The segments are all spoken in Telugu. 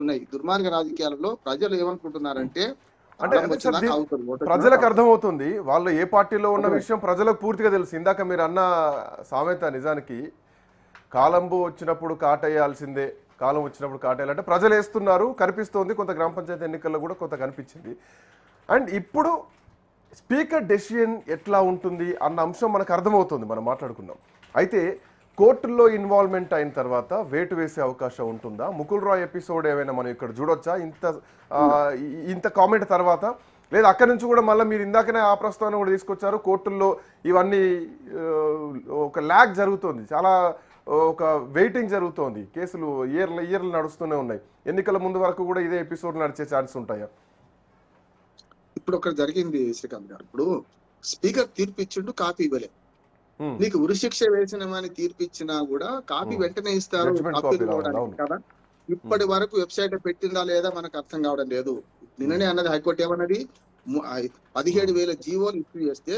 నడుస్తున్నాయి. దుర్మార్గ రాజకీయాలలో ప్రజలు ఏమనుకుంటున్నారంటే అంటే కాలం అదే సార్ వచ్చిందాకా ఆగుతారు, ఓటు వచ్చిందాకా ప్రజలకు ఆగుతారు. అర్థమవుతుంది వాళ్ళు ఏ పార్టీలో ఉన్న అదే. విషయం ప్రజలకు పూర్తిగా తెలుసు. ఇందాక మీరు అన్న సామెత నిజానికి కాలంబు వచ్చినప్పుడు కాటేయాల్సిందే, కాలం వచ్చినప్పుడు కాటేయాలంటే ప్రజలు వేస్తున్నారు, కనిపిస్తోంది. కొంత గ్రామ పంచాయతీ ఎన్నికల్లో కూడా కొంత కనిపించింది. అండ్ ఇప్పుడు స్పీకర్ డెసిషన్ ఎట్లా ఉంటుంది అన్న అంశం మనకు అర్థమవుతుంది, మనం మాట్లాడుకున్నాం. అయితే కోర్టుల్లో ఇన్వాల్వ్మెంట్ అయిన తర్వాత వేటు వేసే అవకాశం ఉంటుందా? ముకుల్ రాయ్ ఎపిసోడ్ ఏమైనా మనం ఇక్కడ చూడొచ్చా ఇంత కామెంట్ తర్వాత? లేదా అక్కడి నుంచి కూడా మళ్ళీ మీరు ఇందాకనే ఆ ప్రస్తావన కూడా తీసుకొచ్చారు, కోర్టుల్లో ఇవన్నీ ఒక ల్యాగ్ జరుగుతుంది, చాలా ఒక వెయిటింగ్ జరుగుతోంది, కేసులు ఇయర్లు నడుస్తూనే ఉన్నాయి. ఎన్నికల ముందు వరకు కూడా ఇదే ఎపిసోడ్ నడిచే ఛాన్స్ ఉంటాయా? ఇప్పుడు ఒకటి జరిగింది శ్రీకాంత్ గారు. ఇప్పుడు స్పీకర్ తీర్పు ఇచ్చిండు, కాపీ ఇవ్వలే. నీకు ఉరిశిక్ష వేసినమని తీర్పు ఇచ్చినా కూడా కాపీ వెంటనే ఇస్తారు, అప్పీల్ పోవడానికి కదా. ఇప్పటి వరకు వెబ్సైట్ పెట్టిందా లేదా మనకు అర్థం కావడం లేదు. నిన్ననే అన్నది హైకోర్టు ఏమన్నది, 17,000 జీవోలు ఇష్యూ చేస్తే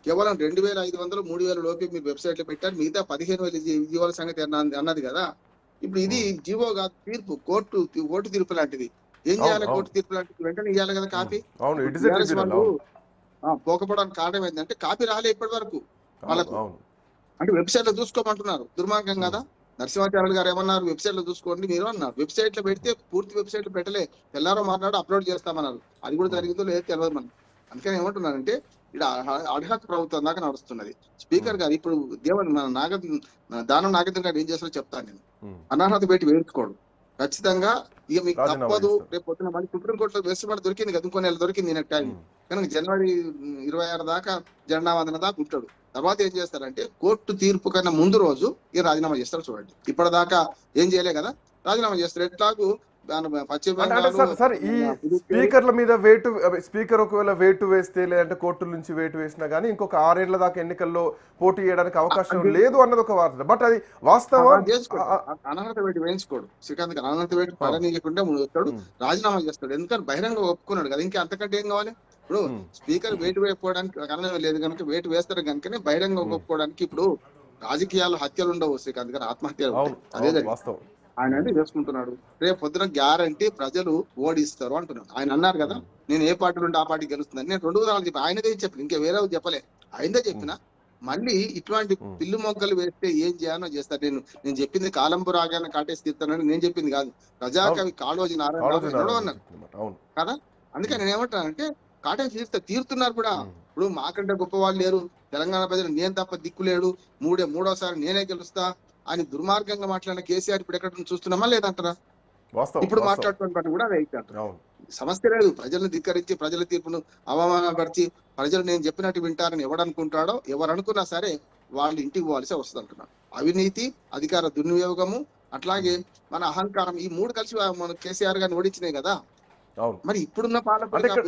కేవలం 2,500 3,000 లోపే మీరు వెబ్సైట్ లో పెట్టారు, మిగతా 15,000 జీవోల సంగతి అన్నది కదా. ఇప్పుడు ఇది జీవో కాదు, తీర్పు, కోర్టు తీర్పు లాంటిది. ఏం చేయాలి? కోర్టు తీర్పు లాంటిది వెంటనే ఇవ్వాలి కదా కాపీ. వాళ్ళు పోకపోవడానికి కారణం ఏంటంటే కాపీ రాలే ఇప్పటి వరకు వాళ్ళకు. అంటే వెబ్సైట్ లో చూసుకోమంటున్నారు, దుర్మార్గం కదా. నరసింహాచార్యులు గారు ఏమన్నారు, వెబ్సైట్ లో చూసుకోండి మీరు అన్నారు. వెబ్సైట్ లో పెడితే పూర్తి వెబ్సైట్ లో పెట్టలే, తెల్లారో మాట్లాడి అప్లోడ్ చేస్తామన్నారు. అది కూడా జరిగిందో లేదో తెలియదు మనం. అందుకని ఏమంటున్నానంటే ఇక్కడ అర్హత ప్రభుత్వం దాకా నడుస్తున్నది. స్పీకర్ గారు ఇప్పుడు దానం నాగేంద్ర గారు ఏం చేస్తారో చెప్తాను నేను. అనర్హత పెట్టి వేయించుకోడు ఖచ్చితంగా. ఇక మీకు తప్పదు, రేపు పొద్దున మళ్ళీ సుప్రీంకోర్టులో వెసులుబాటు దొరికింది కదా, ఇంకో నెల దొరికింది నాకు టైం. కనుక జనవరి 26 దాకా జెండా వందన దాకా ఉంటాడు. తర్వాత ఏం చేస్తారంటే కోర్టు తీర్పు కన్నా ముందు రోజు ఇక రాజీనామా చేస్తారు. చూడండి, ఇప్పటిదాకా ఏం చేయలే కదా, రాజీనామా చేస్తారు. ఎట్లాగూ పశ్చిమ సార్ ఈ స్పీకర్ల మీద వేటు, స్పీకర్ ఒకవేళ వేటు వేస్తే లేదంటే కోర్టుల నుంచి వేటు వేసినా కానీ ఇంకొక 6 ఏళ్ల దాకా ఎన్నికల్లో పోటీ చేయడానికి అవకాశం లేదు అన్నది ఒక వార్త. బట్ అది వాస్తవం. అనర్హత వేటు వేయించుకోడు శ్రీకాంత్ గారు. అనర్హత వేటు పడనీయకుండా వస్తాడు, రాజీనామా చేస్తాడు. ఎందుకంటే బహిరంగ ఒప్పుకున్నాడు కదా, ఇంకా అంతకంటే ఏం కావాలి? ఇప్పుడు స్పీకర్ వేటు వేయకపోవడానికి కారణం లేదు కనుక వేటు వేస్తారు కనుకనే బహిరంగ ఒప్పుకోవడానికి. ఇప్పుడు రాజకీయాలు హత్యలు ఉండవు శ్రీకాంత్ గారు, ఆత్మహత్యలు ఉంటాయి. అదే వాస్తవం. ఆయన అంటే చేసుకుంటున్నాడు. రేపు పొద్దున గ్యారంటీ ప్రజలు ఓడిస్తారు అంటున్నాడు. ఆయన అన్నారు కదా, నేను ఏ పార్టీ నుండి ఆ పార్టీ గెలుస్తుందని. నేను 2 ఉదాహరణలు చెప్పి ఆయనదే చెప్పిన, ఇంకా వేరే చెప్పలే, ఆయనదే చెప్పిన. మళ్ళీ ఇట్లాంటి పిల్లు మొగ్గలు వేస్తే ఏం చేయాలో చేస్తారు. నేను చెప్పింది కాలంబు రాగానే కాటేసి తీస్తానని నేను చెప్పింది కాదు. ప్రజాకవి కాళోజీ నారాయణ అన్నారు కదా. అందుకని నేను ఏమంటానంటే కాటేసి తీరుతున్నారు కూడా. ఇప్పుడు మాకంటే గొప్ప వాళ్ళు లేరు, తెలంగాణ ప్రజలు నేను తప్ప దిక్కు లేడు, మూడోసారి నేనే గెలుస్తా అని దుర్మార్గంగా మాట్లాడిన కేసీఆర్ ఇప్పుడు ఎక్కడ చూస్తున్నామా లేదంటారా? ఇప్పుడు మాట్లాడుతున్న పని కూడా అదే అంటారు. సమస్య లేదు, ప్రజలను ధిక్కరించి ప్రజల తీర్పును అవమానపరిచి ప్రజలు నేను చెప్పినట్టు వింటారని ఎవడనుకుంటాడో, ఎవరు అనుకున్నా సరే వాళ్ళు ఇంటికి పోవాల్సి వస్తుంది అంటున్నాడు. అవినీతి, అధికార దుర్వినియోగము, అట్లాగే మన అహంకారం, ఈ 3 కలిసి మన కేసీఆర్ గారిని ఓడించినాయి కదా. మరి ఇప్పుడున్న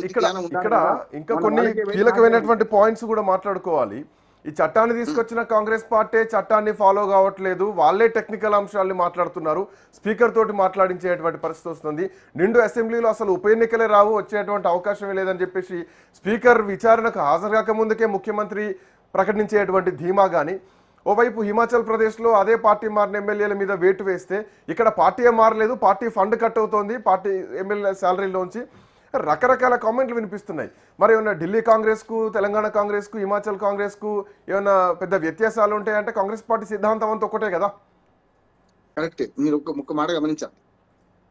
ఇక్కడ ఇంకా కొన్ని కీలకమైనటువంటి పాయింట్స్ కూడా మాట్లాడుకోవాలి. ఈ చట్టాన్ని తీసుకొచ్చిన కాంగ్రెస్ పార్టీ చట్టాన్ని ఫాలో కావట్లేదు, వాళ్ళే టెక్నికల్ అంశాలని మాట్లాడుతున్నారు, స్పీకర్ తోటి మాట్లాడించేటువంటి పరిస్థితి వస్తుంది. నిండు అసెంబ్లీలో అసలు ఉప ఎన్నికలే రావు, వచ్చేటువంటి అవకాశమే లేదని చెప్పేసి స్పీకర్ విచారణకు హాజరుగాక ముందుకే ముఖ్యమంత్రి ప్రకటించేటువంటి ధీమా. కానీ ఓవైపు హిమాచల్ ప్రదేశ్లో అదే పార్టీ మారిన ఎమ్మెల్యేల మీద వేటు వేస్తే ఇక్కడ పార్టీ మారలేదు, పార్టీ ఫండ్ కట్ అవుతోంది పార్టీ ఎమ్మెల్యే శాలరీలోంచి. రకరకాల కామెంట్లు వినిపిస్తున్నాయి. మరి ఏమన్నా ఢిల్లీ కాంగ్రెస్కు, తెలంగాణ కాంగ్రెస్కు, హిమాచల్ కాంగ్రెస్కు ఏమన్నా పెద్ద వ్యత్యాసాలు ఉంటాయంటే కాంగ్రెస్ పార్టీ సిద్ధాంతం అంతా ఒకటే కదా. కరెక్టే. మీరు ఒక మాట గమనించాలి,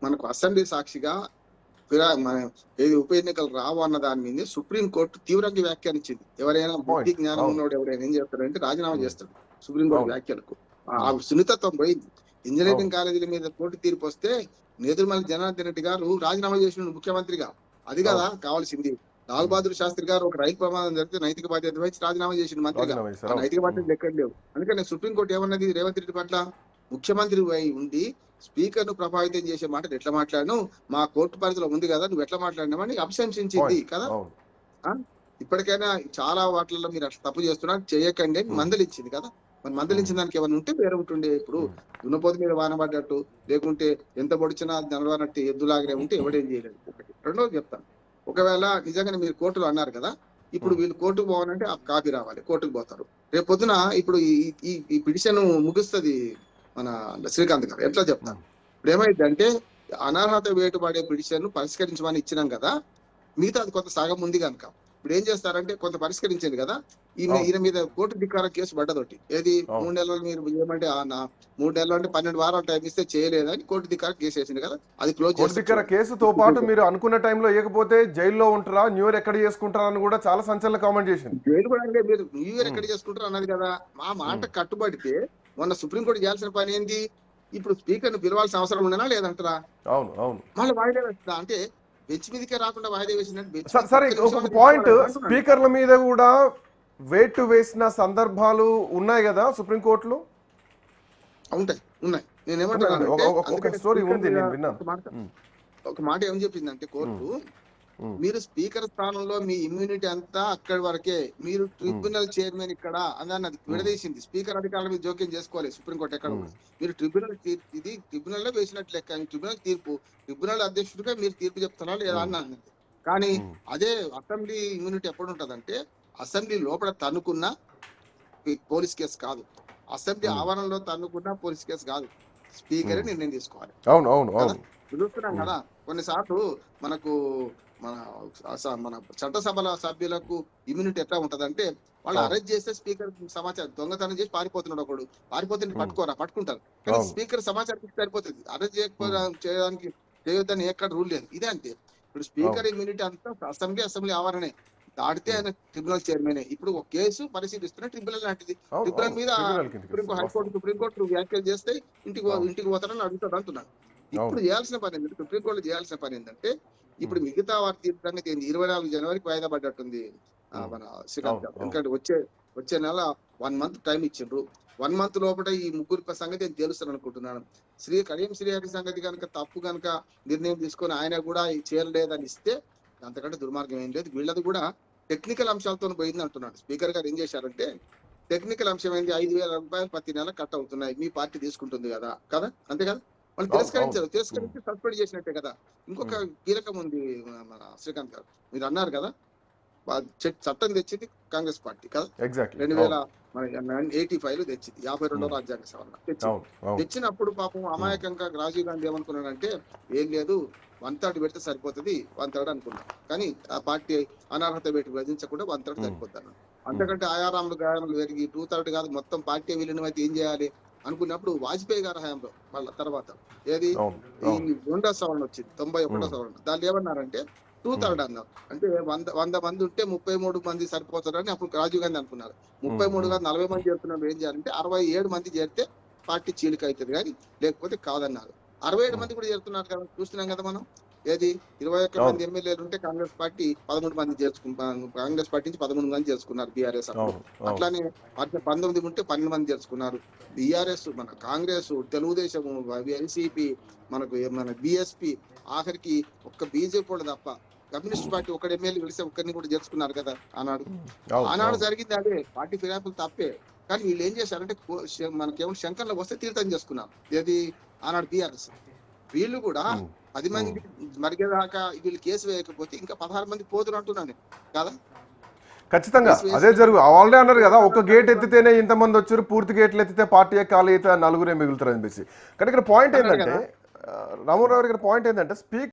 మనకు అసెంబ్లీ సాక్షిగా ఏది ఉప ఎన్నికలు రావు అన్న దాని మీద సుప్రీంకోర్టు తీవ్రంగా వ్యాఖ్యానించింది. ఎవరైనా బుద్ధి జ్ఞానం ఉన్నవాడు ఎవరైనా ఏం చేస్తాడంటే రాజీనామా చేస్తాడు. సుప్రీంకోర్టు వ్యాఖ్యలకు ఆ సున్నితత్వం పోయింది. ఇంజనీరింగ్ కాలేజీల మీద కోర్టు తీర్పు వస్తే నేదురుమల్లి జనార్దన్ రెడ్డి గారు రాజీనామా చేసిన ముఖ్యమంత్రిగా. అది కదా కావాల్సింది. లాల్ బహదూర్ శాస్త్రి గారు ఒక రైతు ప్రమాదం జరిగితే నైతిక బాధ్యత వహించి రాజీనామా చేసిన మంత్రిగా. ఆ నైతిక బాధ్యతలు ఎక్కడ లేవు. అందుకని సుప్రీంకోర్టు ఏమన్నది, రేవంత్ రెడ్డి పట్ల ముఖ్యమంత్రి ఉండి స్పీకర్ ను ప్రభావితం చేసే మాటలు ఎట్లా మాట్లాడను, మా కోర్టు పరిధిలో ఉంది కదా, నువ్వు ఎట్లా మాట్లాడినామని అభిశంసించింది కదా. ఇప్పటికైనా చాలా వాటిల్లో మీరు అట్లా తప్పు చేస్తున్నా చేయకండి మందలిచ్చింది కదా. మరి మందలించిన దానికి ఏమైనా ఉంటే వేరే ఉంటుండే. ఇప్పుడు దున్నపోతు మీద వాన పడ్డట్టు, లేకుంటే ఎంత పొడిచినా నడవనట్టు ఎద్దులాగానే ఉంటే ఎవడేం చేయలేదు. ఒకటి. రెండోది చెప్తాను, ఒకవేళ నిజంగానే మీరు కోర్టులో అన్నారు కదా, ఇప్పుడు వీళ్ళు కోర్టుకు పోవాలంటే ఆ కాపీ రావాలి, కోర్టుకు పోతారు. రేపు పొద్దున ఇప్పుడు ఈ పిటిషన్ ముగుస్తుంది మన శ్రీకాంత్ గారు, ఎట్లా చెప్తాను. ఇప్పుడు ఏమైందంటే అనర్హత వేటుపడే పిటిషన్ పరిష్కరించమని ఇచ్చినాం కదా, మిగతా అది కొంత సగం ఉంది కనుక ఇప్పుడు ఏం చేస్తారంటే కొంత పరిష్కరించింది కదా, ఈయన మీద కోర్టు ధిక్కార కేసు పడ్డదొట్టి. ఏది 3 నెలలు మీరు ఏమంటే 3 నెలలు అంటే 12 వారాలు టైం ఇస్తే చేయలేదని కోర్టు ధిక్కార కేసు వేసింది కదా, అది క్లోజ్ కోర్టు ధిక్కార కేసుతో పాటు మీరు అనుకున్న టైంలో ఇవ్వకపోతే జైల్లో ఉంటారా, న్యూ ఇయర్ ఎక్కడ చేసుకుంటారా అని కూడా చాలా సంచలన కామెంట్ చేసింది. జైలు కూడా అంటే మీరు న్యూ ఇయర్ ఎక్కడ చేసుకుంటారు అన్నది కదా. మా మాట కట్టుబడితే మొన్న సుప్రీంకోర్టు చేయాల్సిన పని ఏంది? ఇప్పుడు స్పీకర్ ను పిలవాల్సిన అవసరం ఉండనా లేదంటారా? అవును అవును. మళ్ళీ వాయిదా వేస్తుందా అంటే బెంచ్ మీదకే రాకుండా వాయిదా వేసిందంటే సరే, ఒక పాయింట్, స్పీకర్ల మీద కూడా వేటు వేసిన సందర్భాలు ఉన్నాయి కదా సుప్రీంకోర్టులో? ఉంటాయి, ఉన్నాయి. నేనేమంటున్నాను ఒక స్టోరీ ఉంది, నేను విన్నాను. ఒక మాట ఏం చెప్పిందంటే కోర్టు, మీరు స్పీకర్ స్థానంలో మీ ఇమ్యూనిటీ అంతా అక్కడి వరకే, మీరు ట్రిబ్యునల్ చైర్మన్ ఇక్కడ అన్నది విడదీసింది. స్పీకర్ అధికారుల మీద జోక్యం చేసుకోవాలి సుప్రీంకోర్టు ఎక్కడ కూడా. మీరు ట్రిబ్యునల్ ఇది ట్రిబ్యునల్ లో వేసినట్లు లెక్క, ట్రిబ్యునల్ తీర్పు, ట్రిబ్యునల్ అధ్యక్షుడిగా మీరు తీర్పు చెప్తారా లేదా అన్నది. కానీ అదే అసెంబ్లీ ఇమ్యూనిటీ ఎప్పుడు ఉంటదంటే అసెంబ్లీ లోపల తన్నుకున్న పోలీస్ కేసు కాదు, అసెంబ్లీ ఆవరణలో తన్నుకున్న పోలీస్ కేసు కాదు, స్పీకర్ నిర్ణయం తీసుకోవాలి. అవును అవును అవును. చూస్తున్నాం కదా కొన్నిసార్లు మనకు మన చట్టసభల సభ్యులకు ఇమ్యూనిటీ ఎట్లా ఉంటదంటే వాళ్ళు అరెస్ట్ చేస్తే స్పీకర్ సమాచారం దొంగతనం చేసి పారిపోతున్నాడు, ఒకడు పారిపోతుంటే పట్టుకుంటారు, కానీ స్పీకర్ సమాచారం సరిపోతుంది, అరెస్ట్ చేయడానికి చేయొద్దని ఎక్కడ రూల్ లేదు. ఇదే అంతే. ఇప్పుడు స్పీకర్ ఇమ్యూనిటీ అంతా అసెంబ్లీ ఆవరణే, దాటితే ఆయన ట్రిబ్యునల్ చైర్మన్. ఇప్పుడు ఒక కేసు పరిశీలిస్తున్న ట్రిబ్యునల్ లాంటిది, ట్రిబ్యునల్ మీద హైకోర్టు సుప్రీంకోర్టు వ్యాఖ్యలు చేస్తే ఇంటికి పోతారని అడుగుతాడు అంటున్నాను. ఇప్పుడు చేయాల్సిన పని ఏంటంటే సుప్రీంకోర్టు చేయాల్సిన పని ఏంటంటే ఇప్పుడు మిగతా వారి తీర్పు సంగతి 24 జనవరికి వాయిదా పడ్డట్టుంది మన శ్రీకాంత్. ఎందుకంటే వచ్చే నెల 1 మంత్ టైం ఇచ్చిండ్రు. 1 మంత్ లోపల ఈ ముగ్గురు సంగతి తెలుస్తాను అనుకుంటున్నాను. కడియం శ్రీహరి సంగతి కనుక తప్పు కనుక నిర్ణయం తీసుకొని ఆయన కూడా చేరలేదని ఇస్తే అంతకంటే దుర్మార్గం ఏం లేదు. వీళ్ళది కూడా టెక్నికల్ అంశాలతో పోయింది అంటున్నాడు. స్పీకర్ గారు ఏం చేశారంటే టెక్నికల్ అంశం ఏంటి, 5,000 రూపాయలు ప్రతి నెల కట్ అవుతున్నాయి, మీ పార్టీ తీసుకుంటుంది కదా అంతే కదా, వాళ్ళు తిరస్కరించి సస్పెండ్ చేసినట్టే కదా. ఇంకొక కీలకం ఉంది మన శ్రీకాంత్ గారు, మీరు అన్నారు కదా చట్టం తెచ్చింది కాంగ్రెస్ పార్టీ కదా, 2085 తెచ్చింది, 52వ రాజ్యాంగ సవరణ తెచ్చినప్పుడు పాపం అమాయకంగా రాజీవ్ గాంధీ ఏమనుకున్నాడంటే ఏం లేదు 1/3 పెడితే సరిపోతుంది, 1/3 అనుకున్నాం. కానీ ఆ పార్టీ అనర్హత వేటు విధించకుండా 1/3 సరిపోద్ది అన్నాడు. అంతకంటే ఆయారాములు గాయారాములు పెరిగి 2/3 కాదు మొత్తం పార్టీ విలీనం అయితే ఏం చేయాలి అనుకున్నప్పుడు వాజ్పేయి గారి హయాంలో వాళ్ళ తర్వాత ఏది ఈ 2వ సవరణ వచ్చింది, 91వ సవరణ. దాన్ని ఏమన్నారంటే 2/3 అన్నారు. అంటే 100 మంది ఉంటే 33 మంది సరిపోతారని అప్పుడు రాజీవ్ గాంధీ అనుకున్నారు. 33 కాదు 40 మంది చేరుతున్నారు. ఏం చేయాలంటే 67 మంది చేరితే పార్టీ చీలిక అవుతుంది కానీ లేకపోతే కాదన్నారు. 67 మంది కూడా చేరుతున్నారు కదా, చూస్తున్నాం కదా మనం. ఏది 21 మంది ఎమ్మెల్యేలు ఉంటే కాంగ్రెస్ పార్టీ 13 మంది చేర్చుకున్నారు, కాంగ్రెస్ పార్టీ నుంచి 13 మంది చేర్చుకున్నారు బీఆర్ఎస్ అప్పుడు. అట్లానే 19 ఉంటే 12 మంది చేర్చుకున్నారు. బీఆర్ఎస్, మన కాంగ్రెస్, తెలుగుదేశం, ఎన్సీపీ, మనకు మన బిఎస్పీ, ఆఖరికి ఒక్క బీజేపీ కూడా తప్ప కమ్యూనిస్ట్ పార్టీ ఒకటి ఎమ్మెల్యే కలిసి ఒక్కరిని కూడా చేర్చుకున్నారు కదా ఆనాడు జరిగింది. అదే పార్టీ ఫిరాయింపులు తప్పే, కానీ వీళ్ళు ఏం చేశారంటే మనకేమో శంకర్లో వస్తే తీర్థం చేసుకున్నారు. ఏది ఆనాడు బీఆర్ఎస్. వీళ్ళు కూడా 10 మంది మరిగేదాకా వీళ్ళు కేసు వేయకపోతే ఇంకా 16 మంది పోతున్నారు అంటున్నాను కదా. ఖచ్చితంగా అదే జరుగు. ఆల్రెడీ అన్నారు కదా, ఒక గేట్ ఎత్తితేనే ఇంతమంది వచ్చారు, పూర్తి గేట్లు ఎత్తితే పార్టీ ఖాళీ అయితే 4 మిగులుతారు అనిపిస్తుంది. కానీ ఇక్కడ పాయింట్ ఏంటంటే రామారావు గారి పాయింట్ ఏంటంటే